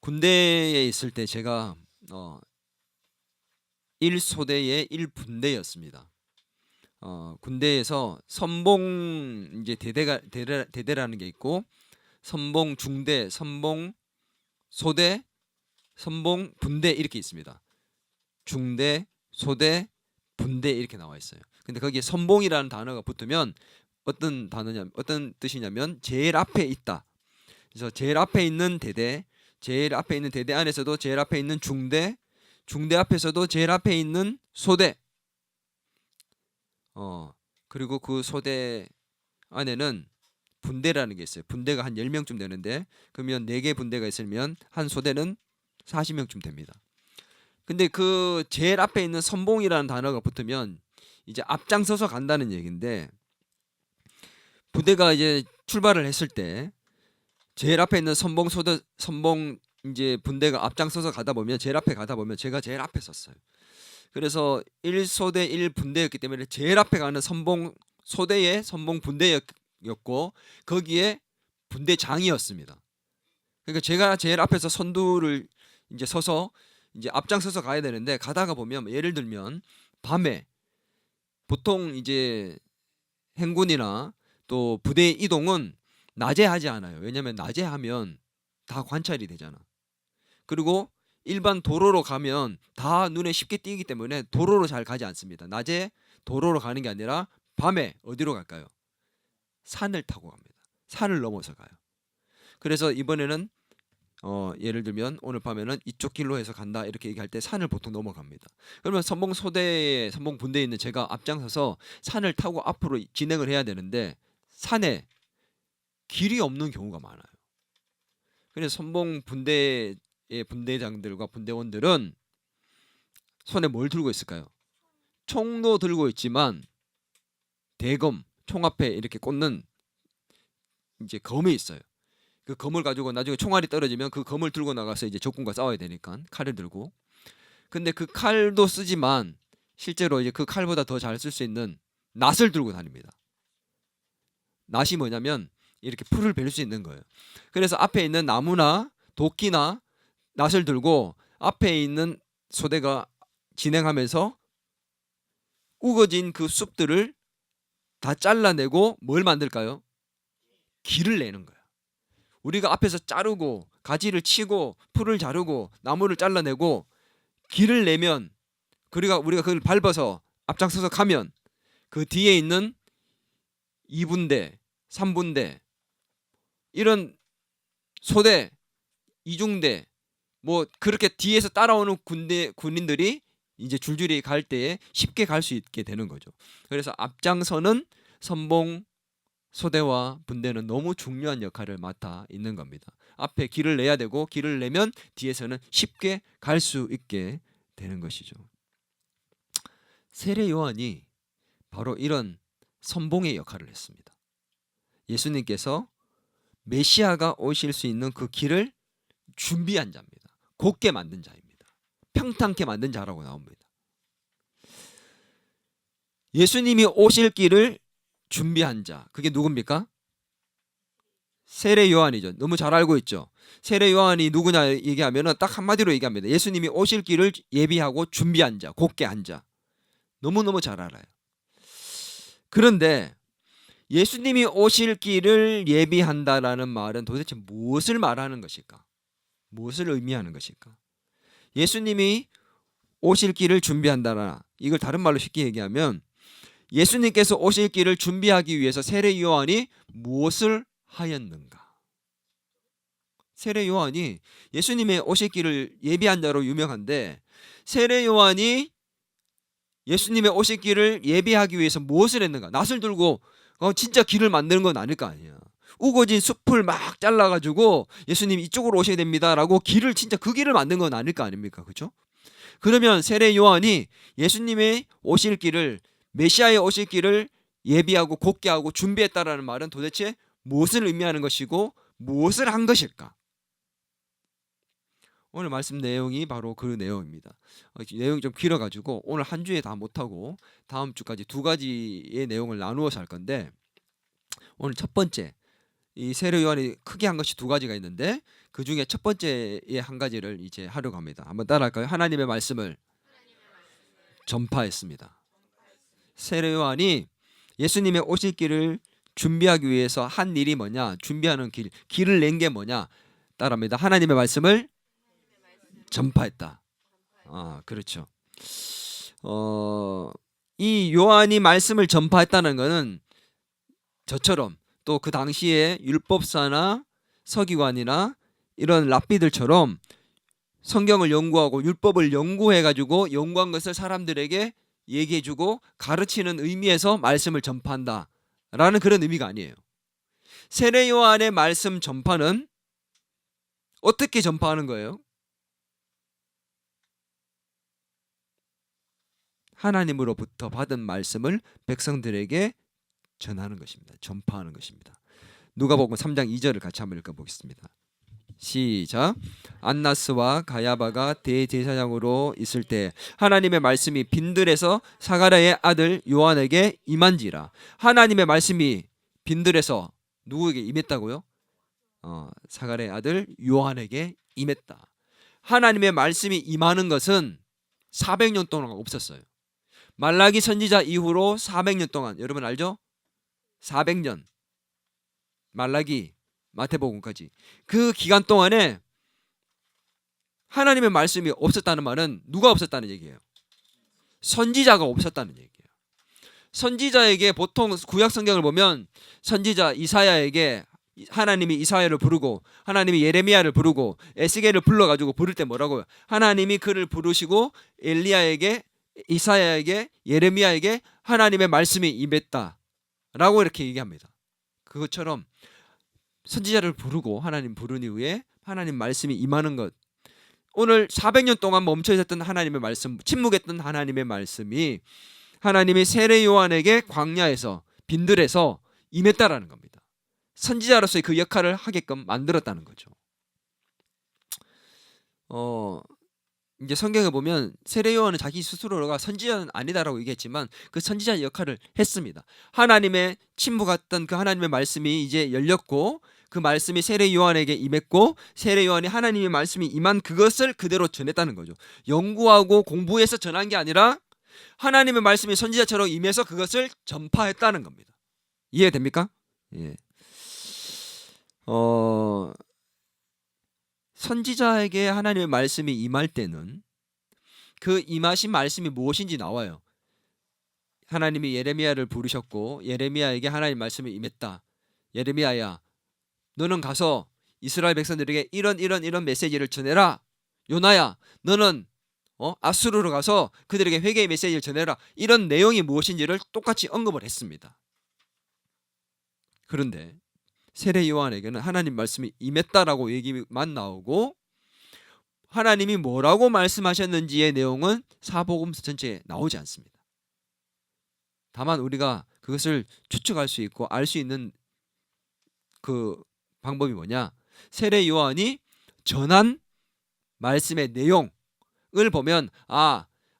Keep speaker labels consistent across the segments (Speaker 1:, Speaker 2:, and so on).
Speaker 1: 군대에 있을 때 제가 1소대의 1분대였습니다. 군대에서 선봉 이제 대대라는 게 있고 선봉 중대, 선봉 소대, 선봉 분대 이렇게 있습니다. 중대, 소대, 분대 이렇게 나와 있어요. 근데 거기에 선봉이라는 단어가 붙으면 어떤 뜻이냐면 제일 앞에 있다. 그래서 제일 앞에 있는 대대, 제일 앞에 있는 대대 안에서도 제일 앞에 있는 중대, 중대 앞에서도 제일 앞에 있는 소대. 그리고 그 소대 안에는 분대라는 게 있어요. 분대가 한 10명쯤 되는데 그러면 4개 분대가 있으면 한 소대는 40명쯤 됩니다. 근데 그 제일 앞에 있는 선봉이라는 단어가 붙으면 이제 앞장서서 간다는 얘기인데 부대가 이제 출발을 했을 때 제일 앞에 있는 선봉 이제 분대가 앞장서서 가다 보면 제일 앞에 가다 보면 제가 제일 앞에 섰어요. 그래서 1소대 1분대였기 때문에 제일 앞에 가는 선봉 소대의 선봉 분대였고 거기에 분대장이었습니다. 그러니까 제가 제일 앞에서 선두를 이제 서서 이제 앞장서서 가야 되는데 가다가 보면 예를 들면 밤에 보통 이제 행군이나 또 부대 이동은 낮에 하지 않아요. 왜냐하면 낮에 하면 다 관찰이 되잖아. 그리고 일반 도로로 가면 다 눈에 쉽게 띄기 때문에 도로로 잘 가지 않습니다. 낮에 도로로 가는 게 아니라 밤에 어디로 갈까요? 산을 타고 갑니다. 산을 넘어서 가요. 그래서 이번에는 예를 들면 오늘 밤에는 이쪽 길로 해서 간다 이렇게 얘기할 때 산을 보통 넘어갑니다. 그러면 선봉 소대에 선봉 분대에 있는 제가 앞장서서 산을 타고 앞으로 진행을 해야 되는데 산에 길이 없는 경우가 많아요. 그래서 선봉 분대의 분대장들과 분대원들은 손에 뭘 들고 있을까요? 총도 들고 있지만 대검 총 앞에 이렇게 꽂는 이제 검이 있어요. 그 검을 가지고 나중에 총알이 떨어지면 그 검을 들고 나가서 이제 적군과 싸워야 되니까 칼을 들고. 근데 그 칼도 쓰지만 실제로 이제 그 칼보다 더 잘 쓸 수 있는 낫을 들고 다닙니다. 낫이 뭐냐면 이렇게 풀을 벨 수 있는 거예요. 그래서 앞에 있는 나무나 도끼나 낫을 들고 앞에 있는 소대가 진행하면서 우거진 그 숲들을 다 잘라내고 뭘 만들까요? 길을 내는 거야. 우리가 앞에서 자르고 가지를 치고 풀을 자르고 나무를 잘라내고 길을 내면 우리가 그걸 밟아서 앞장서서 가면 그 뒤에 있는 2분대, 3분대 이런 소대, 이중대 뭐 그렇게 뒤에서 따라오는 군인들이 이제 줄줄이 갈 때에 쉽게 갈 수 있게 되는 거죠. 그래서 앞장서는 선봉 소대와 분대는 너무 중요한 역할을 맡아 있는 겁니다. 앞에 길을 내야 되고 길을 내면 뒤에서는 쉽게 갈 수 있게 되는 것이죠. 세례 요한이 바로 이런 선봉의 역할을 했습니다. 예수님께서 메시아가 오실 수 있는 그 길을 준비한 자입니다. 곧게 만든 자입니다. 평탄케 만든 자라고 나옵니다. 예수님이 오실 길을 준비한 자, 그게 누굽니까? 세례 요한이죠. 너무 잘 알고 있죠. 세례 요한이 누구냐 얘기하면 딱 한마디로 얘기합니다. 예수님이 오실 길을 예비하고 준비한 자, 곧게 한 자. 너무너무 잘 알아요. 그런데 예수님이 오실 길을 예비한다라는 말은 도대체 무엇을 말하는 것일까? 무엇을 의미하는 것일까? 예수님이 오실 길을 준비한다라, 이걸 다른 말로 쉽게 얘기하면 예수님께서 오실 길을 준비하기 위해서 세례 요한이 무엇을 하였는가? 세례 요한이 예수님의 오실 길을 예비한 자로 유명한데 세례 요한이 예수님의 오실 길을 예비하기 위해서 무엇을 했는가? 낫을 들고 진짜 길을 만드는 건 아닐 거 아니야. 우거진 숲을 막 잘라가지고 예수님 이쪽으로 오셔야 됩니다라고 길을 진짜 그 길을 만든 건 아닐 거 아닙니까? 그렇죠? 그러면 세례 요한이 예수님의 오실 길을 메시아의 오실 길을 예비하고 곧게 하고 준비했다라는 말은 도대체 무엇을 의미하는 것이고 무엇을 한 것일까? 오늘 말씀 내용이 바로 그 내용입니다. 내용이 좀 길어가지고 오늘 한 주에 다 못하고 다음 주까지 2가지의 내용을 나누어서 할 건데 오늘 첫 번째 이 세례 요한이 크게 한 것이 두 가지가 있는데 그 중에 첫 번째의 한 가지를 이제 하려고 합니다. 한번 따라할까요? 하나님의 말씀을 전파했습니다. 세례 요한이 예수님의 오실 길을 준비하기 위해서 한 일이 뭐냐? 준비하는 길을 낸 게 뭐냐? 따라합니다. 하나님의 말씀을 전파했다. 그렇죠. 이 요한이 말씀을 전파했다는 것은 저처럼 또 그 당시에 율법사나 서기관이나 이런 랍비들처럼 성경을 연구하고 율법을 연구해가지고 연구한 것을 사람들에게 얘기해주고 가르치는 의미에서 말씀을 전파한다라는 그런 의미가 아니에요. 세례 요한의 말씀 전파는 어떻게 전파하는 거예요? 하나님으로부터 받은 말씀을 백성들에게 전하는 것입니다. 전파하는 것입니다. 누가복음 3장 2절을 같이 한번 읽어보겠습니다. 시작. 안나스와 가야바가 대제사장으로 있을 때 하나님의 말씀이 빈들에서 사가랴의 아들 요한에게 임한지라. 하나님의 말씀이 빈들에서 누구에게 임했다고요? 사가랴의 아들 요한에게 임했다. 하나님의 말씀이 임하는 것은 400년 동안 없었어요. 말라기 선지자 이후로 400년 동안, 여러분 알죠? 400년 말라기 마태복음까지 그 기간 동안에 하나님의 말씀이 없었다는 말은 누가 없었다는 얘기예요? 선지자가 없었다는 얘기예요. 선지자에게 보통 구약 성경을 보면 선지자 이사야에게 하나님이 이사야를 부르고 하나님이 예레미야를 부르고 에스겔을 불러가지고 부를 때 뭐라고요? 하나님이 그를 부르시고 엘리야에게 이사야에게 예레미야에게 하나님의 말씀이 임했다 라고 이렇게 얘기합니다. 그것처럼 선지자를 부르고 하나님 부른 이후에 하나님 말씀이 임하는 것, 오늘 400년 동안 멈춰 있었던 하나님의 말씀, 침묵했던 하나님의 말씀이 하나님이 세례 요한에게 광야에서 빈들에서 임했다라는 겁니다. 선지자로서의 그 역할을 하게끔 만들었다는 거죠. 이제 성경에 보면 세례 요한은 자기 스스로가 선지자는 아니다라고 얘기했지만 그 선지자의 역할을 했습니다. 하나님의 침묵했던 그 하나님의 말씀이 이제 열렸고 그 말씀이 세례 요한에게 임했고 세례 요한이 하나님의 말씀이 임한 그것을 그대로 전했다는 거죠. 연구하고 공부해서 전한 게 아니라 하나님의 말씀이 선지자처럼 임해서 그것을 전파했다는 겁니다. 이해됩니까? 예. 선지자에게 하나님의 말씀이 임할 때는 그 임하신 말씀이 무엇인지 나와요. 하나님이 예레미야를 부르셨고 예레미야에게 하나님의 말씀이 임했다. 예레미야야, 너는 가서 이스라엘 백성들에게 이런 메시지를 전해라. 요나야, 너는 아수르로 가서 그들에게 회개의 메시지를 전해라. 이런 내용이 무엇인지를 똑같이 언급을 했습니다. 그런데 세례 요한에게는 하나님 말씀이 임했다라고 얘기만 나오고 하나님이 뭐라고 말씀하셨는지의 내용은 사복음서 전체에 나오지 않습니다. 다만 우리가 그것을 추측할 수 있고 알 수 있는 그 방법이 뭐냐? 세례 요한이 전한 말씀의 내용을 보면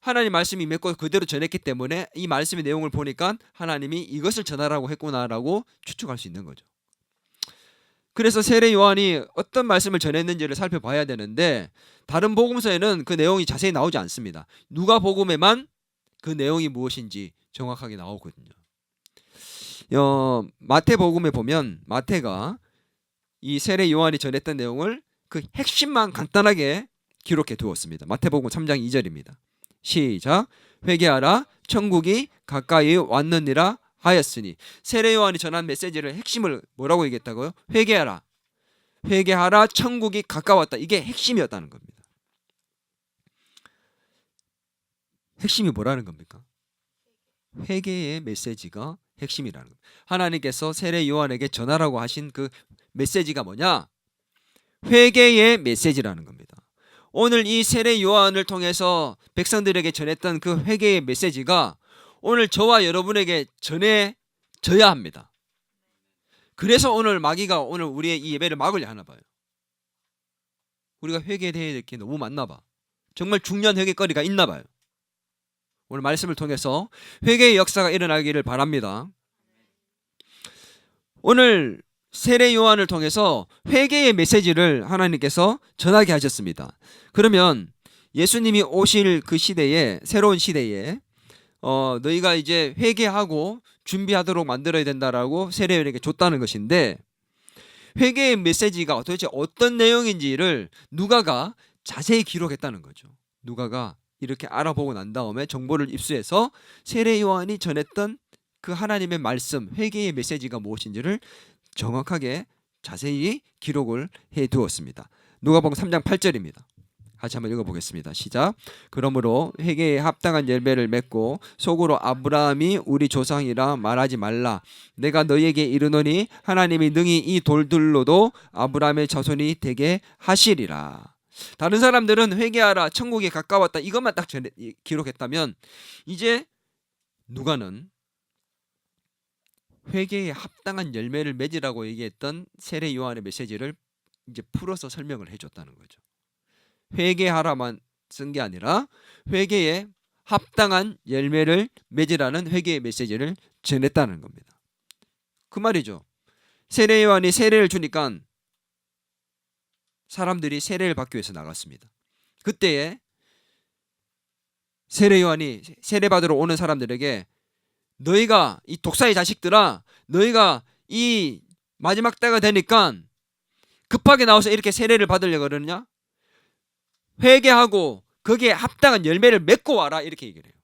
Speaker 1: 하나님 말씀이 임했고 그대로 전했기 때문에 이 말씀의 내용을 보니까 하나님이 이것을 전하라고 했구나라고 추측할 수 있는 거죠. 그래서 세례 요한이 어떤 말씀을 전했는지를 살펴봐야 되는데 다른 복음서에는 그 내용이 자세히 나오지 않습니다. 누가복음에만 그 내용이 무엇인지 정확하게 나오거든요. 마태복음에 보면 마태가 이 세례 요한이 전했던 내용을 그 핵심만 간단하게 기록해 두었습니다. 마태복음 3장 2절입니다. 시작. 회개하라 천국이 가까이 왔느니라 하였으니. 세례 요한이 전한 메시지를 핵심을 뭐라고 얘기했다고요? 회개하라. 회개하라 천국이 가까웠다. 이게 핵심이었다는 겁니다. 핵심이 뭐라는 겁니까? 회개의 메시지가 핵심이라는 겁니다. 하나님께서 세례 요한에게 전하라고 하신 그 메시지가 뭐냐? 회개의 메시지라는 겁니다. 오늘 이 세례 요한을 통해서 백성들에게 전했던 그 회개의 메시지가 오늘 저와 여러분에게 전해져야 합니다. 그래서 오늘 마귀가 오늘 우리의 이 예배를 막으려 하나 봐요. 우리가 회개해야 될 게 너무 많나 봐. 정말 중요한 회개거리가 있나 봐요. 오늘 말씀을 통해서 회개의 역사가 일어나기를 바랍니다. 오늘 세례 요한을 통해서 회개의 메시지를 하나님께서 전하게 하셨습니다. 그러면 예수님이 오실 그 시대에, 새로운 시대에 너희가 이제 회개하고 준비하도록 만들어야 된다라고 세례 요한에게 줬다는 것인데, 회개의 메시지가 도대체 어떤 내용인지를 누가가 자세히 기록했다는 거죠. 누가가 이렇게 알아보고 난 다음에 정보를 입수해서 세례 요한이 전했던 그 하나님의 말씀, 회개의 메시지가 무엇인지를 정확하게 자세히 기록을 해 두었습니다. 누가복음 3장 8절입니다. 같이 한번 읽어보겠습니다. 시작. 그러므로 회개에 합당한 열매를 맺고 속으로 아브라함이 우리 조상이라 말하지 말라. 내가 너희에게 이르노니 하나님이 능히 이 돌들로도 아브라함의 자손이 되게 하시리라. 다른 사람들은 회개하라, 천국에 가까웠다, 이것만 딱 기록했다면, 이제 누가는 회개에 합당한 열매를 맺으라고 얘기했던 세례 요한의 메시지를 이제 풀어서 설명을 해줬다는 거죠. 회개하라만 쓴 게 아니라 회개에 합당한 열매를 맺으라는 회개의 메시지를 전했다는 겁니다. 그 말이죠. 세례 요한이 세례를 주니까 사람들이 세례를 받기 위해서 나갔습니다. 그때에 세례 요한이 세례 받으러 오는 사람들에게, 너희가 이 독사의 자식들아, 너희가 이 마지막 때가 되니까 급하게 나와서 이렇게 세례를 받으려고 그러느냐? 회개하고 거기에 합당한 열매를 맺고 와라, 이렇게 얘기를 해요.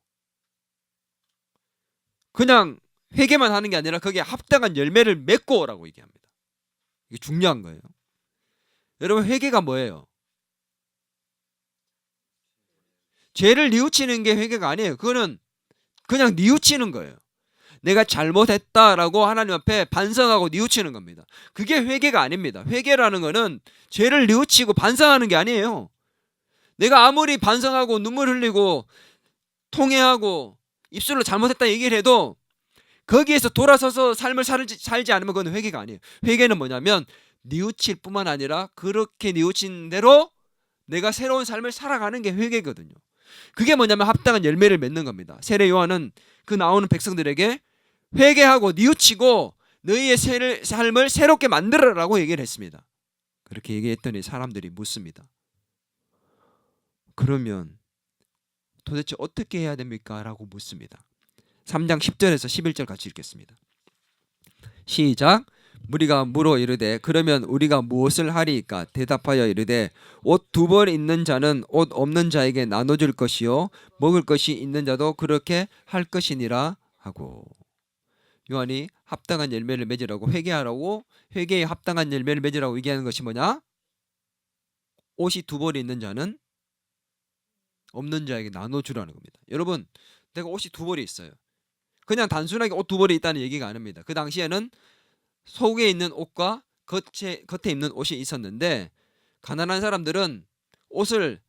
Speaker 1: 그냥 회개만 하는 게 아니라 거기에 합당한 열매를 맺고 오라고 얘기합니다. 이게 중요한 거예요. 여러분, 회개가 뭐예요? 죄를 뉘우치는 게 회개가 아니에요. 그거는 그냥 뉘우치는 거예요. 내가 잘못했다라고 하나님 앞에 반성하고 뉘우치는 겁니다. 그게 회개가 아닙니다. 회개라는 거는 죄를 뉘우치고 반성하는 게 아니에요. 내가 아무리 반성하고 눈물 흘리고 통회하고 입술로 잘못했다 얘기를 해도 거기에서 돌아서서 삶을 살지 않으면 그건 회개가 아니에요. 회개는 뭐냐면 뉘우칠 뿐만 아니라 그렇게 뉘우친 대로 내가 새로운 삶을 살아가는 게 회개거든요. 그게 뭐냐면 합당한 열매를 맺는 겁니다. 세례 요한은 그 나오는 백성들에게 회개하고 뉘우치고 너희의 삶을 새롭게 만들어라고 얘기를 했습니다. 그렇게 얘기했더니 사람들이 묻습니다. 그러면 도대체 어떻게 해야 됩니까? 라고 묻습니다. 3장 10절에서 11절 같이 읽겠습니다. 시작. 무리가 물어 이르되 그러면 우리가 무엇을 하리이까? 대답하여 이르되 옷 두 벌 있는 자는 옷 없는 자에게 나눠줄 것이요 먹을 것이 있는 자도 그렇게 할 것이니라 하고. 요한이 합당한 열매를 맺으라고, 회개하라고, 회개에 합당한 열매를 맺으라고 얘기하는 것이 뭐냐? 옷이 두 벌이 있는 자는 없는 자에게 나눠주라는 겁니다. 여러분, 내가 옷이 두 벌이 있어요. 그냥 단순하게 옷 두 벌이 있다는 얘기가 아닙니다. 그 당시에는 속에 있는 옷과 겉에 입는 옷이 있었는데, 가난한 사람들은 옷을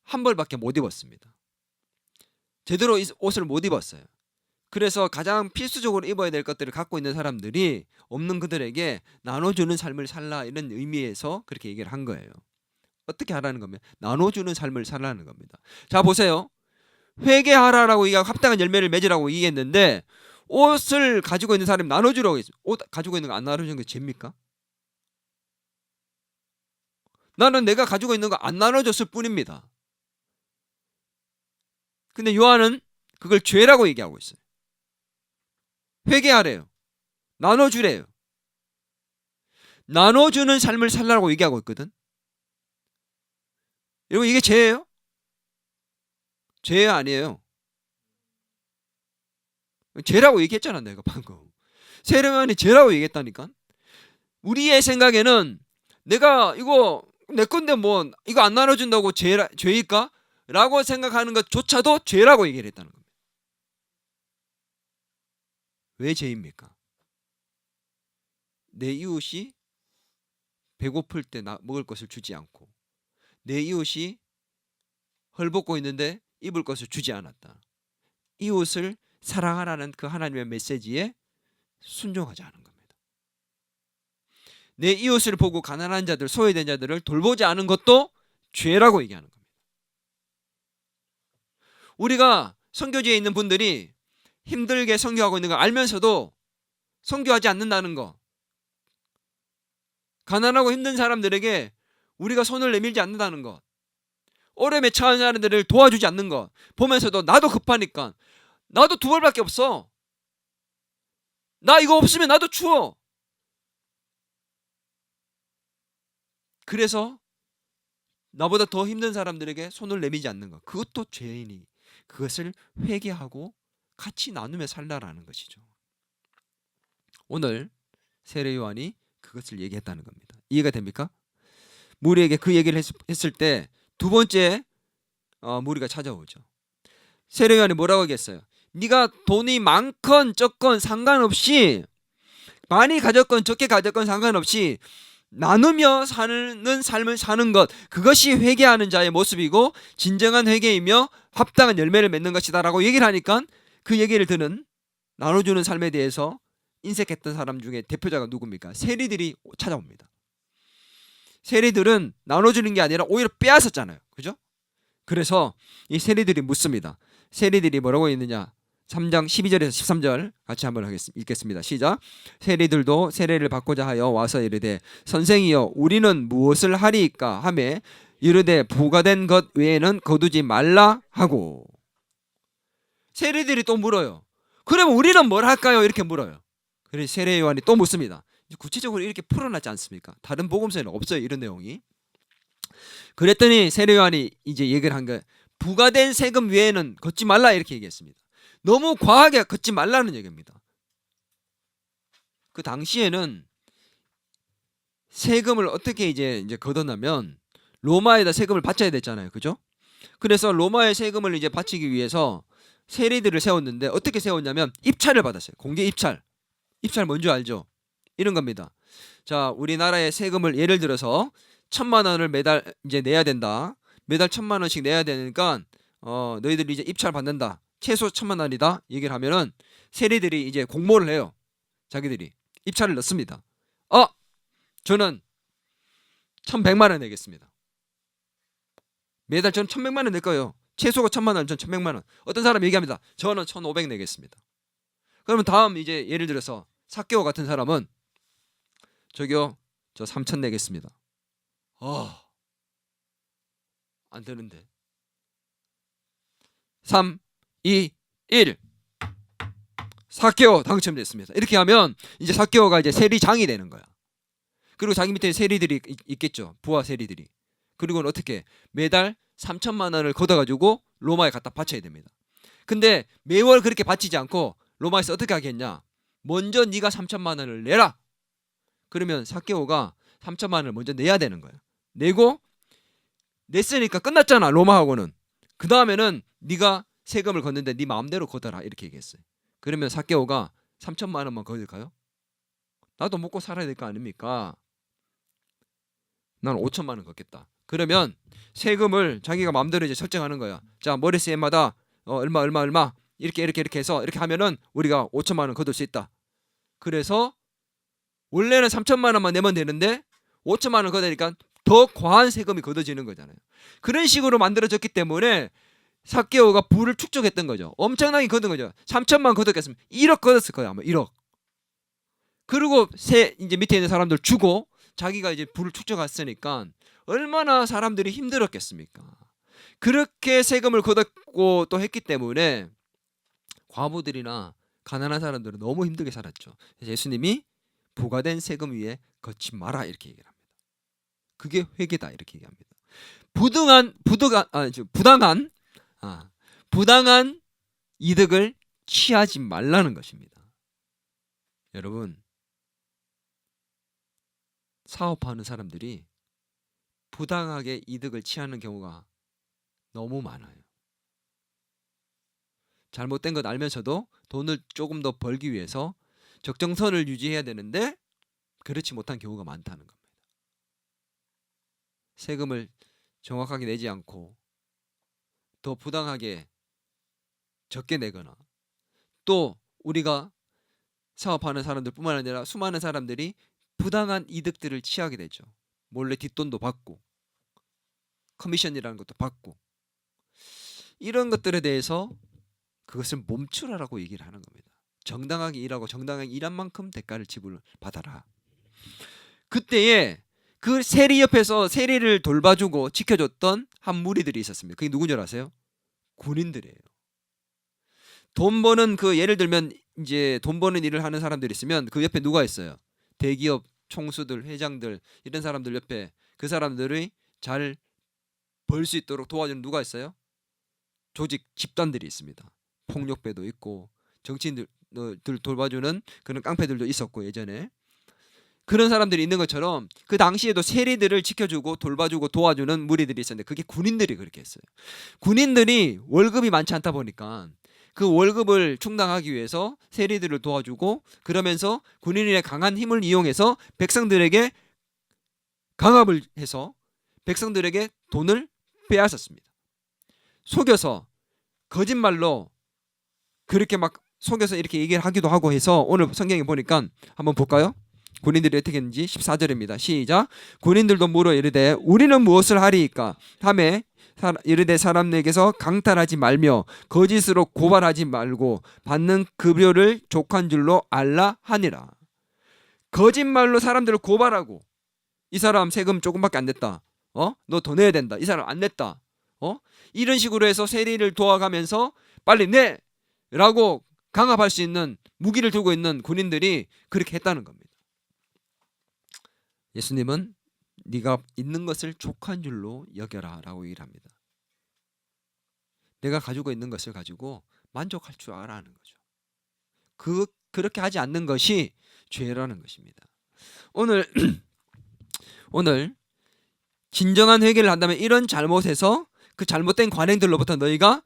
Speaker 1: 한 벌밖에 못 입었습니다. 제대로 옷을 못 입었어요. 그래서 가장 필수적으로 입어야 될 것들을 갖고 있는 사람들이 없는 그들에게 나눠주는 삶을 살라, 이런 의미에서 그렇게 얘기를 한 거예요. 어떻게 하라는 겁니까? 나눠주는 삶을 살라는 겁니다. 자, 보세요. 회개하라라고 얘기하고 합당한 열매를 맺으라고 얘기했는데, 옷을 가지고 있는 사람이 나눠주라고 했어요. 옷 가지고 있는 거 안 나눠주는 게 죄입니까? 나는 내가 가지고 있는 거 안 나눠줬을 뿐입니다. 근데 요한은 그걸 죄라고 얘기하고 있어요. 회개하래요. 나눠주래요. 나눠주는 삶을 살라고 얘기하고 있거든. 여러분, 이게 죄예요? 죄 아니에요. 죄라고 얘기했잖아, 내가 방금. 세례요한이 죄라고 얘기했다니까. 우리의 생각에는 내가 이거 내 건데 뭐 이거 안 나눠준다고 죄일까? 라고 생각하는 것조차도 죄라고 얘기를 했다는 겁니다. 왜 죄입니까? 내 이웃이 배고플 때 먹을 것을 주지 않고, 내 이웃이 헐벗고 있는데 입을 것을 주지 않았다. 이웃을 사랑하라는 그 하나님의 메시지에 순종하지 않은 겁니다. 내 이웃을 보고 가난한 자들, 소외된 자들을 돌보지 않은 것도 죄라고 얘기하는 겁니다. 우리가 선교지에 있는 분들이 힘들게 선교하고 있는 걸 알면서도 선교하지 않는다는 거, 가난하고 힘든 사람들에게 우리가 손을 내밀지 않는다는 것, 어려움에 처한 사람들을 도와주지 않는 것 보면서도 나도 급하니까 나도 두 벌밖에 없어. 나 이거 없으면 나도 추워. 그래서 나보다 더 힘든 사람들에게 손을 내밀지 않는 것. 그것도 죄인이 그것을 회개하고 같이 나누며 살라라는 것이죠. 오늘 세례 요한이 그것을 얘기했다는 겁니다. 이해가 됩니까? 무리에게 그 얘기를 했을 때 두 번째 무리가 찾아오죠. 세례 요한이 뭐라고 하겠어요? 네가 돈이 많건 적건 상관없이, 많이 가졌건 적게 가졌건 상관없이 나누며 사는 삶을 사는 것, 그것이 회개하는 자의 모습이고 진정한 회개이며 합당한 열매를 맺는 것이다 라고 얘기를 하니까 그 얘기를 듣는, 나눠주는 삶에 대해서 인색했던 사람 중에 대표자가 누굽니까? 세리들이 찾아옵니다. 세리들은 나눠주는 게 아니라 오히려 빼앗았잖아요. 그죠? 그래서 이 세리들이 묻습니다. 세리들이 뭐라고 있느냐? 3장 12절에서 13절 같이 한번 읽겠습니다. 시작. 세리들도 세례를 받고자 하여 와서 이르되 선생이여 우리는 무엇을 하리이까 하매 이르되 부과된 것 외에는 거두지 말라 하고. 세리들이 또 물어요. 그럼 우리는 뭘 할까요? 이렇게 물어요. 그래서 세례 요한이 또 묻습니다. 구체적으로 이렇게 풀어놨지 않습니까? 다른 복음서에는 없어요, 이런 내용이. 그랬더니 세례 요한이 이제 얘기를 한 거예요. 부과된 세금 외에는 걷지 말라 이렇게 얘기했습니다. 너무 과하게 걷지 말라는 얘기입니다. 그 당시에는 세금을 어떻게 이제 걷어나면 로마에다 세금을 바쳐야 됐잖아요, 그죠? 그래서 로마의 세금을 이제 바치기 위해서 세리들을 세웠는데 어떻게 세웠냐면 입찰을 받았어요. 공개 입찰. 입찰 뭔지 알죠? 이런 겁니다. 자, 우리나라의 세금을 예를 들어서 1,000만 원을 매달 이제 내야 된다. 매달 1,000만 원씩 내야 되니까 너희들이 이제 입찰 받는다. 최소 1,000만 원이다. 얘기를 하면은 세리들이 이제 공모를 해요. 자기들이 입찰을 넣습니다. 저는 1,100만 원 내겠습니다. 매달 저는 1,100만 원 낼 거예요. 최소가 1,000만 원, 전 1,100만 원. 어떤 사람 얘기합니다. 저는 1,500 내겠습니다. 그러면 다음 이제 예를 들어서 삭개오 같은 사람은 저기요, 저 3,000 내겠습니다. 안 되는데. 3, 2, 1. 삭개오 당첨됐습니다. 이렇게 하면 이제 삭개오가 이제 세리장이 되는 거야. 그리고 자기 밑에 세리들이 있겠죠. 부하 세리들이. 그리고는 어떻게 매달 3,000만 원을 걷어가지고 로마에 갖다 바쳐야 됩니다. 근데 매월 그렇게 바치지 않고 로마에서 어떻게 하겠냐? 먼저 네가 3,000만 원을 내라. 그러면 삭개오가 3,000만 원을 먼저 내야 되는 거야. 내고 냈으니까 끝났잖아, 로마하고는. 그 다음에는 네가 세금을 걷는데 네 마음대로 걷어라 이렇게 얘기했어요. 그러면 삭개오가 3,000만 원만 걷을까요? 나도 먹고 살아야 될 거 아닙니까? 난 5,000만 원 걷겠다. 그러면 세금을 자기가 마음대로 이제 설정하는 거야. 자, 머리세마다 얼마 이렇게 해서 이렇게 하면은 우리가 5,000만 원 걷을 수 있다. 그래서 원래는 3,000만 원만 내면 되는데 5,000만 원 걷으니까 더 과한 세금이 걷어지는 거잖아요. 그런 식으로 만들어졌기 때문에 삭개오가 부를 축적했던 거죠. 엄청나게 걷은 거죠. 3,000만 걷었겠으면 1억 걷었을 거야, 아마 1억. 그리고 이제 밑에 있는 사람들 주고 자기가 이제 부를 축적했으니까 얼마나 사람들이 힘들었겠습니까? 그렇게 세금을 걷었고 또 했기 때문에 과부들이나 가난한 사람들은 너무 힘들게 살았죠. 그래서 예수님이 부과된 세금 위에 걷지 마라 이렇게 얘기를 합니다. 그게 회개다 이렇게 얘기합니다. 부당한 이득을 취하지 말라는 것입니다. 여러분, 사업하는 사람들이 부당하게 이득을 취하는 경우가 너무 많아요. 잘못된 것 알면서도 돈을 조금 더 벌기 위해서 적정선을 유지해야 되는데 그렇지 못한 경우가 많다는 겁니다. 세금을 정확하게 내지 않고 더 부당하게 적게 내거나, 또 우리가 사업하는 사람들뿐만 아니라 수많은 사람들이 부당한 이득들을 취하게 되죠. 몰래 뒷돈도 받고 커미션이라는 것도 받고, 이런 것들에 대해서 그것을 멈추라라고 얘기를 하는 겁니다. 정당하게 일하고 정당하게 일한 만큼 대가를 지불받아라. 그때에 그 세리 옆에서 세리를 돌봐주고 지켜줬던 한 무리들이 있었습니다. 그게 누군 줄 아세요? 군인들이에요. 돈 버는 그 예를 들면 이제 돈 버는 일을 하는 사람들이 있으면 그 옆에 누가 있어요? 대기업 총수들, 회장들 이런 사람들 옆에 그 사람들이 잘 벌 수 있도록 도와주는 누가 있어요? 조직 집단들이 있습니다. 폭력배도 있고 정치인들 돌봐주는 그런 깡패들도 있었고 예전에 그런 사람들이 있는 것처럼 그 당시에도 세리들을 지켜주고 돌봐주고 도와주는 무리들이 있었는데 그게 군인들이 그렇게 했어요. 군인들이 월급이 많지 않다 보니까 그 월급을 충당하기 위해서 세리들을 도와주고 그러면서 군인의 강한 힘을 이용해서 백성들에게 강압을 해서 백성들에게 돈을 빼앗았습니다. 속여서 거짓말로 그렇게 막 속여서 이렇게 얘기를 하기도 하고 해서 오늘 성경에 보니까 한번 볼까요? 군인들이 어떻게 했는지 14절입니다. 시작. 군인들도 물어 이르되 우리는 무엇을 하리이까 하매 이르되 사람에게서 강탈하지 말며 거짓으로 고발하지 말고 받는 급여를 족한 줄로 알라 하니라. 거짓말로 사람들을 고발하고 이 사람 세금 조금밖에 안 냈다. 너 더 내야 된다. 이 사람 안 냈다. 이런 식으로 해서 세리를 도와가면서 빨리 내! 라고 강압할 수 있는 무기를 들고 있는 군인들이 그렇게 했다는 겁니다. 예수님은 네가 있는 것을 족한 줄로 여겨라 라고 얘기를 합니다. 내가 가지고 있는 것을 가지고 만족할 줄 알아하는 거죠. 그렇게 하지 않는 것이 죄라는 것입니다. 오늘 진정한 회개를 한다면 이런 잘못에서 그 잘못된 관행들로부터 너희가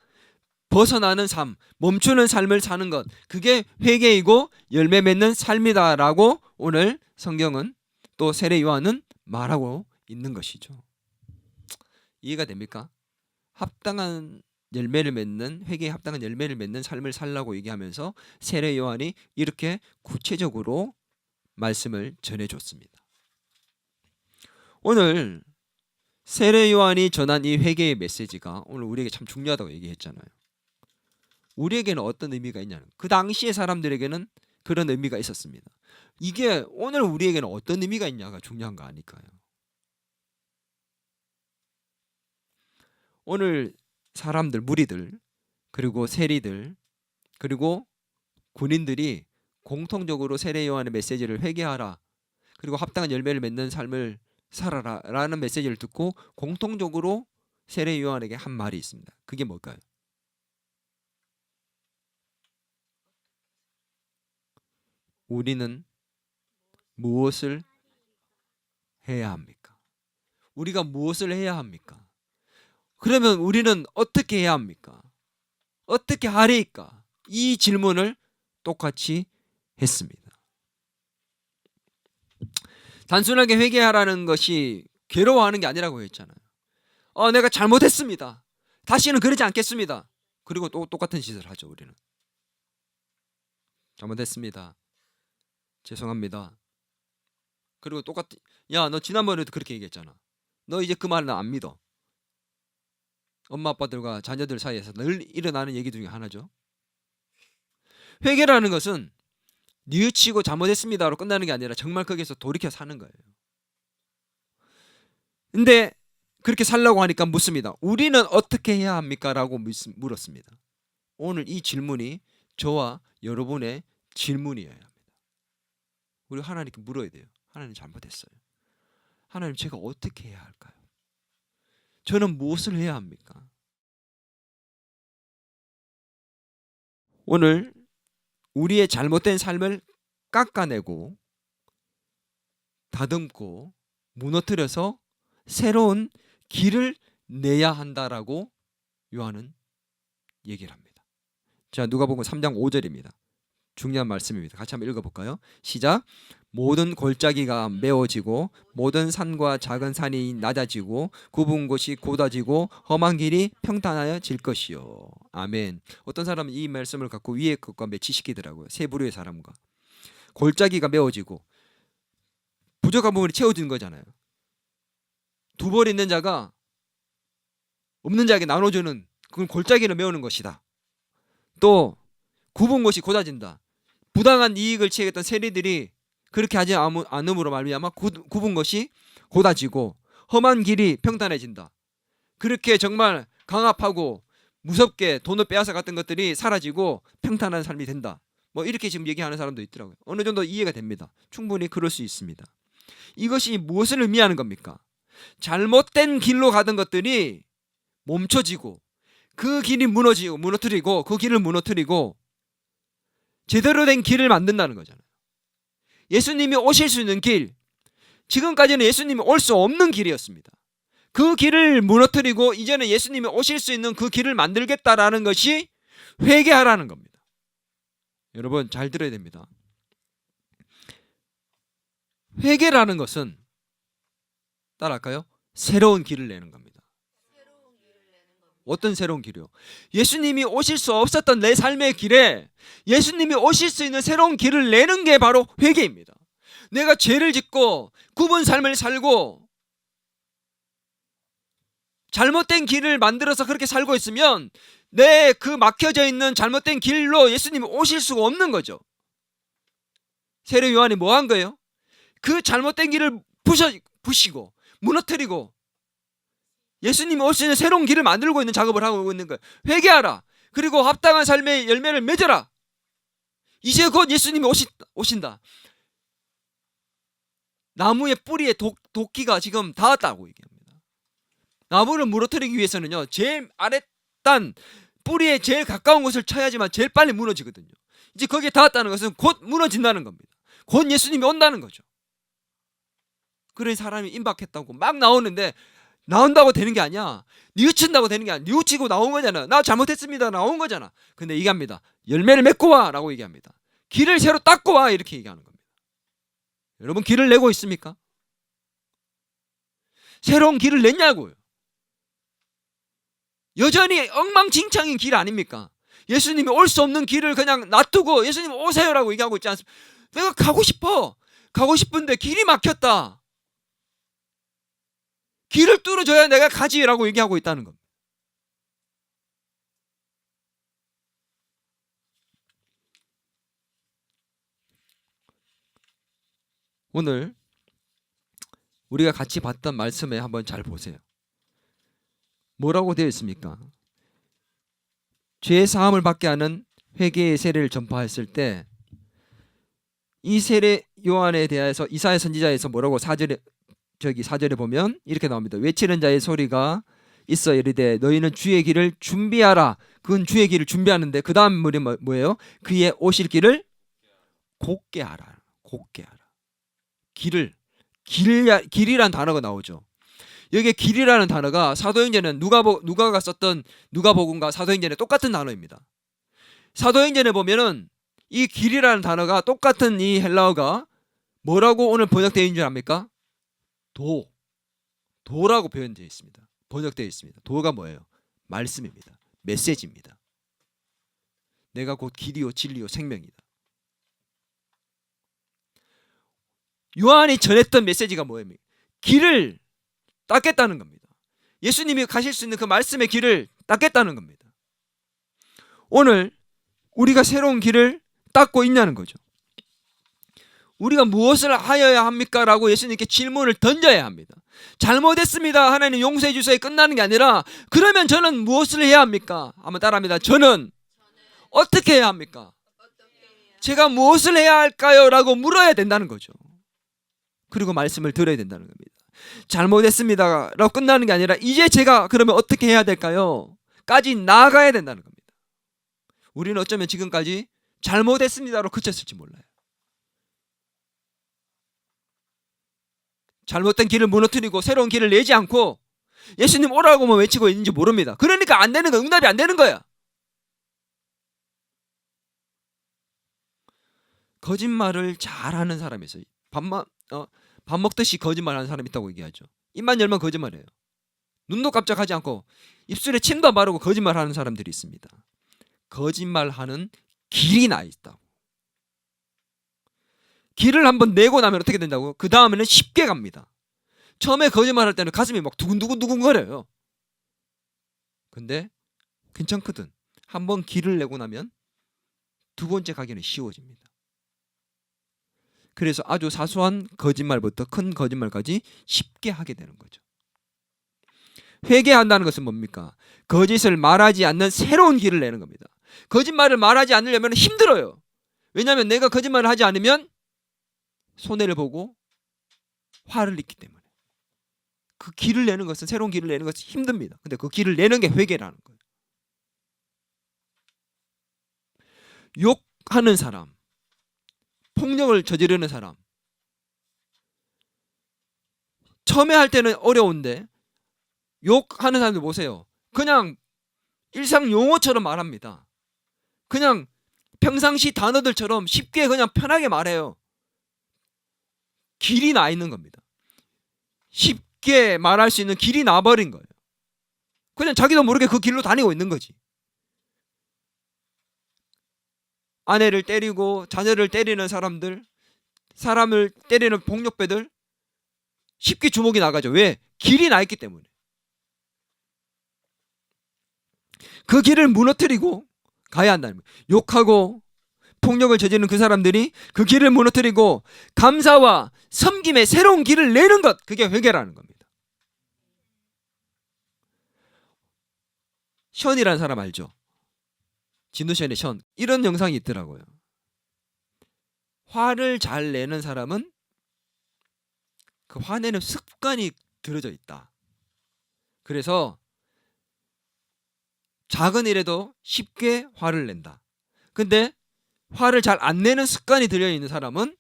Speaker 1: 벗어나는 삶, 멈추는 삶을 사는 것, 그게 회개이고 열매 맺는 삶이다라고 오늘 성경은 또 세례 요한은 말하고 있는 것이죠. 이해가 됩니까? 합당한 열매를 맺는 회개에 합당한 열매를 맺는 삶을 살라고 얘기하면서 세례 요한이 이렇게 구체적으로 말씀을 전해줬습니다. 오늘 세례 요한이 전한 이 회개의 메시지가 오늘 우리에게 참 중요하다고 얘기했잖아요. 우리에게는 어떤 의미가 있냐는 그 당시의 사람들에게는 그런 의미가 있었습니다. 이게 오늘 우리에게는 어떤 의미가 있냐가 중요한 거 아닐까요? 오늘 사람들, 무리들, 그리고 세리들, 그리고 군인들이 공통적으로 세례 요한의 메시지를 회개하라, 그리고 합당한 열매를 맺는 삶을 살아라 라는 메시지를 듣고 공통적으로 세례 요한에게 한 말이 있습니다. 그게 뭘까요? 우리는 무엇을 해야 합니까? 우리가 무엇을 해야 합니까? 그러면 우리는 어떻게 해야 합니까? 어떻게 하리까? 이 질문을 똑같이 했습니다. 단순하게 회개하라는 것이 괴로워하는 게 아니라고 했잖아요. 내가 잘못했습니다. 다시는 그러지 않겠습니다. 그리고 또 똑같은 짓을 하죠. 우리는 잘못했습니다. 죄송합니다. 그리고 똑같이 야, 너 지난번에도 그렇게 얘기했잖아. 너 이제 그 말은 안 믿어. 엄마 아빠들과 자녀들 사이에서 늘 일어나는 얘기 중에 하나죠. 회개라는 것은 뉘우치고 잘못했습니다로 끝나는 게 아니라 정말 거기서 돌이켜 사는 거예요. 근데 그렇게 살라고 하니까 묻습니다. 우리는 어떻게 해야 합니까? 라고 물었습니다. 오늘 이 질문이 저와 여러분의 질문이어야 합니다. 우리 하나님께 물어야 돼요. 하나님 잘못했어요. 하나님 제가 어떻게 해야 할까요? 저는 무엇을 해야 합니까? 오늘 우리의 잘못된 삶을 깎아내고 다듬고 무너뜨려서 새로운 길을 내야 한다라고 요한은 얘기를 합니다. 자, 누가복음 3장 5절입니다. 중요한 말씀입니다. 같이 한번 읽어볼까요? 시작. 모든 골짜기가 메워지고 모든 산과 작은 산이 낮아지고 굽은 곳이 곧아지고 험한 길이 평탄하여질 것이요. 아멘. 어떤 사람은 이 말씀을 갖고 위에 것과 매치시키더라고요. 세 부류의 사람과. 골짜기가 메워지고 부족한 부분이 채워지는 거잖아요. 두 벌 있는 자가 없는 자에게 나눠주는 그건 골짜기를 메우는 것이다. 또 굽은 곳이 곧아진다. 부당한 이익을 취하겠던 세리들이 그렇게 하지 않음으로 말미암아 굽은 것이 곧아지고 험한 길이 평탄해진다. 그렇게 정말 강압하고 무섭게 돈을 빼앗아 갔던 것들이 사라지고 평탄한 삶이 된다. 뭐 이렇게 지금 얘기하는 사람도 있더라고요. 어느 정도 이해가 됩니다. 충분히 그럴 수 있습니다. 이것이 무엇을 의미하는 겁니까? 잘못된 길로 가던 것들이 멈춰지고 그 길이 무너뜨리고 그 길을 무너뜨리고 제대로 된 길을 만든다는 거잖아요. 예수님이 오실 수 있는 길, 지금까지는 예수님이 올 수 없는 길이었습니다. 그 길을 무너뜨리고 이제는 예수님이 오실 수 있는 그 길을 만들겠다라는 것이 회개하라는 겁니다. 여러분 잘 들어야 됩니다. 회개라는 것은 따라할까요? 새로운 길을 내는 겁니다. 어떤 새로운 길이요? 예수님이 오실 수 없었던 내 삶의 길에 예수님이 오실 수 있는 새로운 길을 내는 게 바로 회개입니다. 내가 죄를 짓고 굽은 삶을 살고 잘못된 길을 만들어서 그렇게 살고 있으면 내 그 막혀져 있는 잘못된 길로 예수님이 오실 수가 없는 거죠. 세례 요한이 뭐 한 거예요? 그 잘못된 길을 부시고 무너뜨리고 예수님이 올 수 있는 새로운 길을 만들고 있는 작업을 하고 있는 거예요. 회개하라. 그리고 합당한 삶의 열매를 맺어라. 이제 곧 예수님이 오신다. 나무의 뿌리에 도끼가 지금 닿았다고 얘기합니다. 나무를 무너뜨리기 위해서는요, 제일 아랫단 뿌리에 제일 가까운 곳을 쳐야지만 제일 빨리 무너지거든요. 이제 거기에 닿았다는 것은 곧 무너진다는 겁니다. 곧 예수님이 온다는 거죠. 그런 사람이 임박했다고 막 나오는데 나온다고 되는 게 아니야. 뉘우친다고 되는 게 아니야. 뉘우치고 나온 거잖아. 나 잘못했습니다. 나온 거잖아. 근데 얘기합니다. 열매를 맺고 와 라고 얘기합니다. 길을 새로 닦고 와 이렇게 얘기하는 겁니다. 여러분 길을 내고 있습니까? 새로운 길을 냈냐고요. 여전히 엉망진창인 길 아닙니까? 예수님이 올 수 없는 길을 그냥 놔두고 예수님 오세요라고 얘기하고 있지 않습니까? 내가 가고 싶어. 가고 싶은데 길이 막혔다. 길을 뚫어줘야 내가 가지라고 얘기하고 있다는 겁니다. 오늘 우리가 같이 봤던 말씀에 한번 잘 보세요. 뭐라고 되어 있습니까? 죄 사함을 받게 하는 회개의 세례를 전파했을 때 이 세례 요한에 대해서 이사야 선지자에서 뭐라고 4절에 보면 이렇게 나옵니다. 외치는 자의 소리가 있어 이르되 너희는 주의 길을 준비하라. 그건 주의 길을 준비하는데 그 다음 말이 뭐예요? 그의 오실 길을 곧게 하라. 곧게 하라. 길이란 단어가 나오죠. 여기에 길이라는 단어가 사도행전은 누가가 썼던 누가복음과 사도행전에 똑같은 단어입니다. 사도행전에 보면은 이 길이라는 단어가 똑같은 이 헬라어가 뭐라고 오늘 번역되어 있는 줄 압니까? 도라고 표현되어 있습니다. 번역되어 있습니다. 도가 뭐예요? 말씀입니다. 메시지입니다. 내가 곧 길이요 진리요 생명이다. 요한이 전했던 메시지가 뭐예요? 길을 닦겠다는 겁니다. 예수님이 가실 수 있는 그 말씀의 길을 닦겠다는 겁니다. 오늘 우리가 새로운 길을 닦고 있냐는 거죠. 우리가 무엇을 하여야 합니까? 라고 예수님께 질문을 던져야 합니다. 잘못했습니다. 하나님 용서해 주세요. 끝나는 게 아니라 그러면 저는 무엇을 해야 합니까? 한번 따라합니다. 저는 어떻게 해야 합니까? 제가 무엇을 해야 할까요? 라고 물어야 된다는 거죠. 그리고 말씀을 들어야 된다는 겁니다. 잘못했습니다. 라고 끝나는 게 아니라 이제 제가 그러면 어떻게 해야 될까요? 까지 나아가야 된다는 겁니다. 우리는 어쩌면 지금까지 잘못했습니다로 그쳤을지 몰라요. 잘못된 길을 무너뜨리고 새로운 길을 내지 않고 예수님 오라고만 외치고 있는지 모릅니다. 그러니까 안 되는 거, 응답이 안 되는 거야. 거짓말을 잘하는 사람이 있어요. 밥 먹듯이 거짓말하는 사람이 있다고 얘기하죠. 입만 열면 거짓말해요. 눈도 깜짝하지 않고 입술에 침도 안 바르고 거짓말하는 사람들이 있습니다. 거짓말하는 길이 나 있다고. 길을 한번 내고 나면 어떻게 된다고? 그 다음에는 쉽게 갑니다. 처음에 거짓말할 때는 가슴이 막 두근두근 거려요. 근데 괜찮거든. 한번 길을 내고 나면 두 번째 가기는 쉬워집니다. 그래서 아주 사소한 거짓말부터 큰 거짓말까지 쉽게 하게 되는 거죠. 회개한다는 것은 뭡니까? 거짓을 말하지 않는 새로운 길을 내는 겁니다. 거짓말을 말하지 않으려면 힘들어요. 왜냐하면 내가 거짓말을 하지 않으면 손해를 보고 화를 입기 때문에. 그 길을 내는 것은, 새로운 길을 내는 것은 힘듭니다. 근데 그 길을 내는 게 회개라는 거예요. 욕하는 사람, 폭력을 저지르는 사람, 처음에 할 때는 어려운데 욕하는 사람들 보세요. 그냥 일상 용어처럼 말합니다. 그냥 평상시 단어들처럼 쉽게 그냥 편하게 말해요. 길이 나 있는 겁니다. 쉽게 말할 수 있는 길이 나버린 거예요. 그냥 자기도 모르게 그 길로 다니고 있는 거지. 아내를 때리고 자녀를 때리는 사람들, 사람을 때리는 폭력배들 쉽게 주목이 나가죠. 왜? 길이 나 있기 때문에. 그 길을 무너뜨리고 가야 한다는 거예요. 욕하고 폭력을 저지르는 그 사람들이 그 길을 무너뜨리고 감사와 섬김의 새로운 길을 내는 것, 그게 회개라는 겁니다. 션이라는 사람 알죠? 진우션의 션. 이런 영상이 있더라고요. 화를 잘 내는 사람은 그 화내는 습관이 들어져 있다. 그래서 작은 일에도 쉽게 화를 낸다. 근데 화를 잘 안 내는 습관이 들어있는 사람은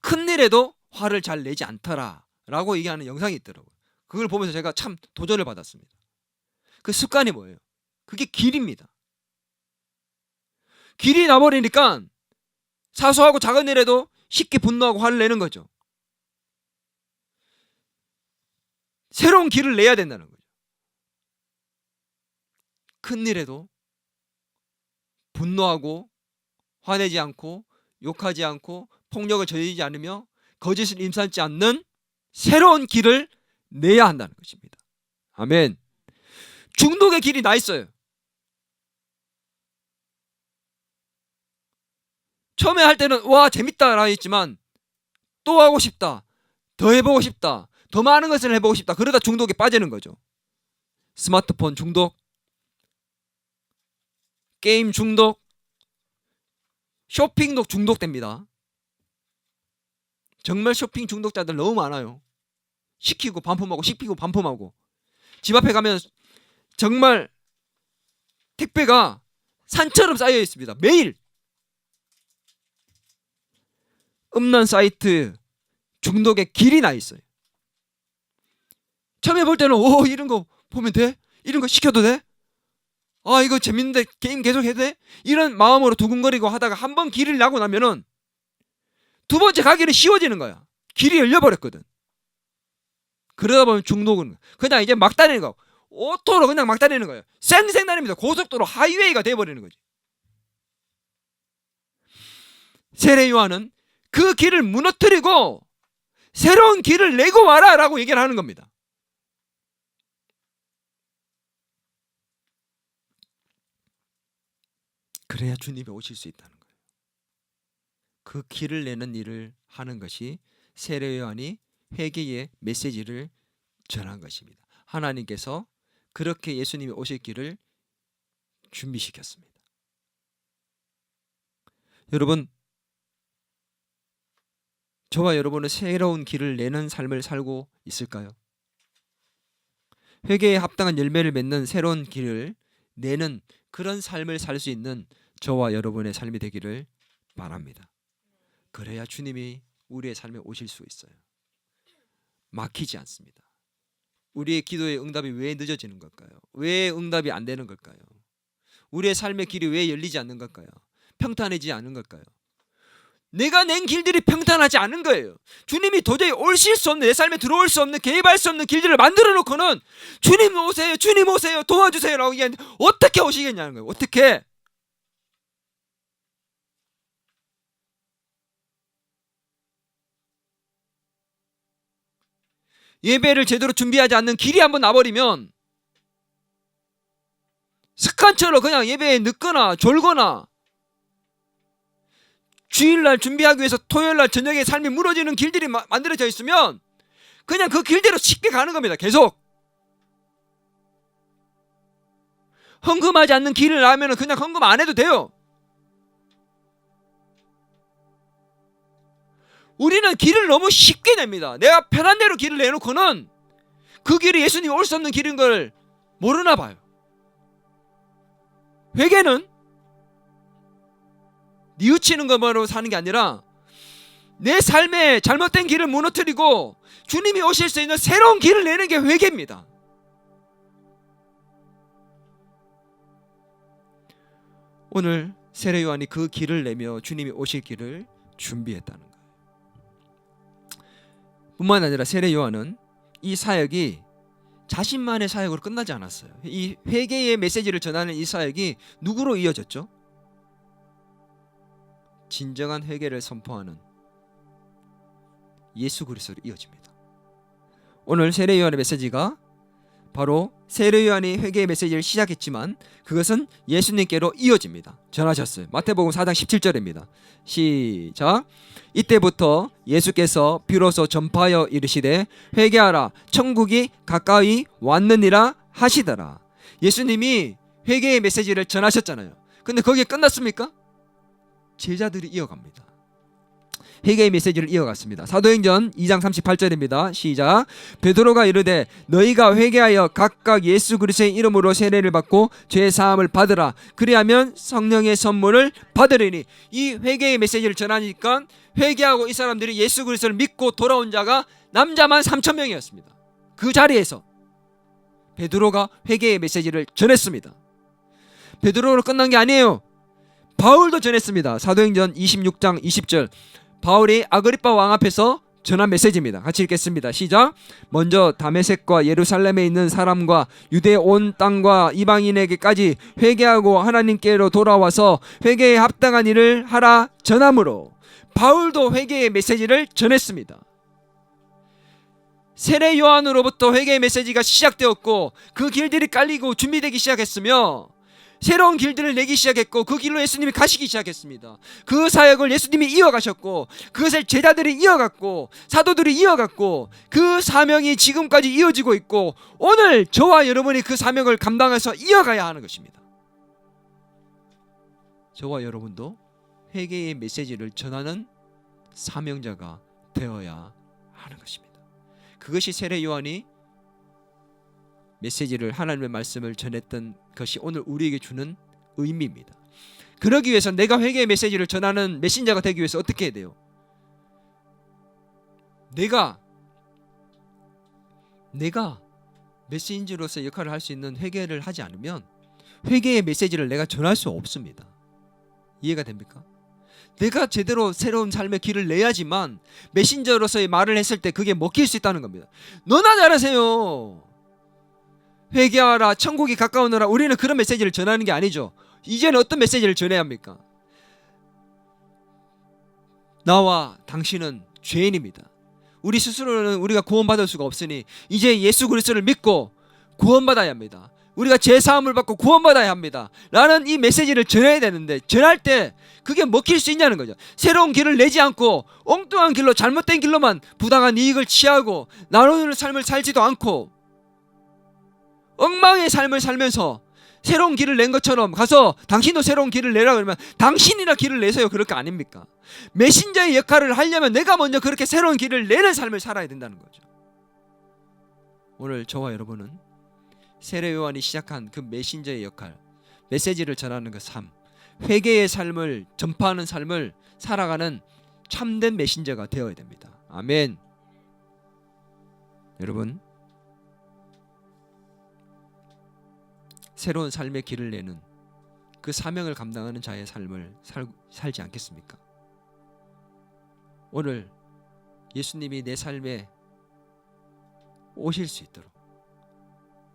Speaker 1: 큰 일에도 화를 잘 내지 않더라 라고 얘기하는 영상이 있더라고요. 그걸 보면서 제가 참 도전을 받았습니다. 그 습관이 뭐예요? 그게 길입니다. 길이 나버리니까 사소하고 작은 일에도 쉽게 분노하고 화를 내는 거죠. 새로운 길을 내야 된다는 거죠. 큰 일에도 분노하고 화내지 않고 욕하지 않고 폭력을 저지르지 않으며 거짓을 임산치 않는 새로운 길을 내야 한다는 것입니다. 아멘. 중독의 길이 나 있어요. 처음에 할 때는 와 재밌다라 했지만 또 하고 싶다, 더 해보고 싶다, 더 많은 것을 해보고 싶다. 그러다 중독에 빠지는 거죠. 스마트폰 중독, 게임 중독, 쇼핑도 중독됩니다. 정말 쇼핑 중독자들 너무 많아요. 시키고 반품하고 시키고 반품하고. 집 앞에 가면 정말 택배가 산처럼 쌓여 있습니다. 매일. 음란 사이트 중독의 길이 나 있어요. 처음에 볼 때는 오 이런 거 보면 돼? 이런 거 시켜도 돼? 아 이거 재밌는데 게임 계속 해도 돼? 이런 마음으로 두근거리고 하다가 한 번 길을 나고 나면은 두 번째 가기는 쉬워지는 거야. 길이 열려버렸거든. 그러다 보면 중독은 그냥 이제 막 다니는 거. 오토로 그냥 막 다니는 거예요. 쌩쌩 다닙니다. 고속도로 하이웨이가 돼버리는 거지. 세례 요한은 그 길을 무너뜨리고 새로운 길을 내고 와라 라고 얘기를 하는 겁니다. 그래야 주님이 오실 수 있다는 거예요. 그 길을 내는 일을 하는 것이 세례 요한이 회개의 메시지를 전한 것입니다. 하나님께서 그렇게 예수님이 오실 길을 준비시켰습니다. 여러분, 저와 여러분은 새로운 길을 내는 삶을 살고 있을까요? 회개에 합당한 열매를 맺는 새로운 길을 내는 그런 삶을 살 수 있는 저와 여러분의 삶이 되기를 바랍니다. 그래야 주님이 우리의 삶에 오실 수 있어요. 막히지 않습니다. 우리의 기도의 응답이 왜 늦어지는 걸까요? 왜 응답이 안 되는 걸까요? 우리의 삶의 길이 왜 열리지 않는 걸까요? 평탄해지지 않는 걸까요? 내가 낸 길들이 평탄하지 않은 거예요. 주님이 도저히 오실 수 없는, 내 삶에 들어올 수 없는, 개입할 수 없는 길들을 만들어 놓고는 주님 오세요, 주님 오세요, 도와주세요 라고 얘기하는데 어떻게 오시겠냐는 거예요. 어떻게? 예배를 제대로 준비하지 않는 길이 한번 나버리면 습관처럼 그냥 예배에 늦거나 졸거나 주일날 준비하기 위해서 토요일날 저녁에 삶이 무너지는 길들이 만들어져 있으면 그냥 그 길대로 쉽게 가는 겁니다. 계속 헌금하지 않는 길을 나면 그냥 헌금 안 해도 돼요. 우리는 길을 너무 쉽게 냅니다. 내가 편한 대로 길을 내놓고는 그 길이 예수님이 올 수 없는 길인 걸 모르나 봐요. 회개는 뉘우치는 것만으로 사는 게 아니라 내 삶에 잘못된 길을 무너뜨리고 주님이 오실 수 있는 새로운 길을 내는 게 회개입니다. 오늘 세례 요한이 그 길을 내며 주님이 오실 길을 준비했다는 거예요. 뿐만 아니라 세례 요한은 이 사역이 자신만의 사역으로 끝나지 않았어요. 이 회개의 메시지를 전하는 이 사역이 누구로 이어졌죠? 진정한 회개를 선포하는 예수 그리스도로 이어집니다. 오늘 세례 요한의 메시지가 바로 세례 요한이 회개의 메시지를 시작했지만 그것은 예수님께로 이어집니다. 전하셨어요. 마태복음 4장 17절입니다. 시작. 이때부터 예수께서 비로소 전파하여 이르시되 회개하라 천국이 가까이 왔느니라 하시더라. 예수님이 회개의 메시지를 전하셨잖아요. 근데 거기에 끝났습니까? 제자들이 이어갑니다. 회개의 메시지를 이어갔습니다. 사도행전 2장 38절입니다. 시작. 베드로가 이르되 너희가 회개하여 각각 예수 그리스도의 이름으로 세례를 받고 죄 사함을 받으라. 그리하면 성령의 선물을 받으리니. 이 회개의 메시지를 전하니까 회개하고 이 사람들이 예수 그리스도를 믿고 돌아온 자가 남자만 3,000명이었습니다. 그 자리에서 베드로가 회개의 메시지를 전했습니다. 베드로로 끝난 게 아니에요. 바울도 전했습니다. 사도행전 26장 20절. 바울이 아그리빠 왕 앞에서 전한 메시지입니다. 같이 읽겠습니다. 시작. 먼저 다메섹과 예루살렘에 있는 사람과 유대 온 땅과 이방인에게까지 회개하고 하나님께로 돌아와서 회개에 합당한 일을 하라 전함으로. 바울도 회개의 메시지를 전했습니다. 세례 요한으로부터 회개의 메시지가 시작되었고 그 길들이 깔리고 준비되기 시작했으며 새로운 길들을 내기 시작했고 그 길로 예수님이 가시기 시작했습니다. 그 사역을 예수님이 이어가셨고 그것을 제자들이 이어갔고 사도들이 이어갔고 그 사명이 지금까지 이어지고 있고 오늘 저와 여러분이 그 사명을 감당해서 이어가야 하는 것입니다. 저와 여러분도 회개의 메시지를 전하는 사명자가 되어야 하는 것입니다. 그것이 세례 요한이 메시지를 하나님의 말씀을 전했던 것이 오늘 우리에게 주는 의미입니다. 그러기 위해서 내가 회개의 메시지를 전하는 메신저가 되기 위해서 어떻게 해야 돼요? 내가 메신저로서 역할을 할 수 있는 회개를 하지 않으면 회개의 메시지를 내가 전할 수 없습니다. 이해가 됩니까? 내가 제대로 새로운 삶의 길을 내야지만 메신저로서의 말을 했을 때 그게 먹힐 수 있다는 겁니다. 너나 잘하세요. 회개하라 천국이 가까우느라. 우리는 그런 메시지를 전하는 게 아니죠. 이제는 어떤 메시지를 전해야 합니까? 나와 당신은 죄인입니다. 우리 스스로는 우리가 구원받을 수가 없으니 이제 예수 그리스도를 믿고 구원받아야 합니다. 우리가 죄사함을 받고 구원받아야 합니다 라는 이 메시지를 전해야 되는데 전할 때 그게 먹힐 수 있냐는 거죠. 새로운 길을 내지 않고 엉뚱한 길로 잘못된 길로만 부당한 이익을 취하고 나누는 삶을 살지도 않고 엉망의 삶을 살면서 새로운 길을 낸 것처럼 가서 당신도 새로운 길을 내라 그러면 당신이나 길을 내세요. 그럴 거 아닙니까? 메신저의 역할을 하려면 내가 먼저 그렇게 새로운 길을 내는 삶을 살아야 된다는 거죠. 오늘 저와 여러분은 세례 요한이 시작한 그 메신저의 역할, 메시지를 전하는 그 삶, 회개의 삶을 전파하는 삶을 살아가는 참된 메신저가 되어야 됩니다. 아멘. 여러분, 새로운 삶의 길을 내는 그 사명을 감당하는 자의 삶을 살지 않겠습니까? 오늘 예수님이 내 삶에 오실 수 있도록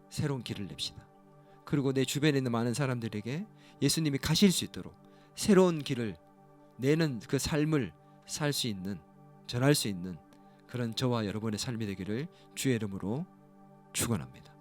Speaker 1: 새로운 길을 냅시다. 그리고 내 주변에 있는 많은 사람들에게 예수님이 가실 수 있도록 새로운 길을 내는 그 삶을 살 수 있는, 전할 수 있는 그런 저와 여러분의 삶이 되기를 주의 이름으로 축원합니다.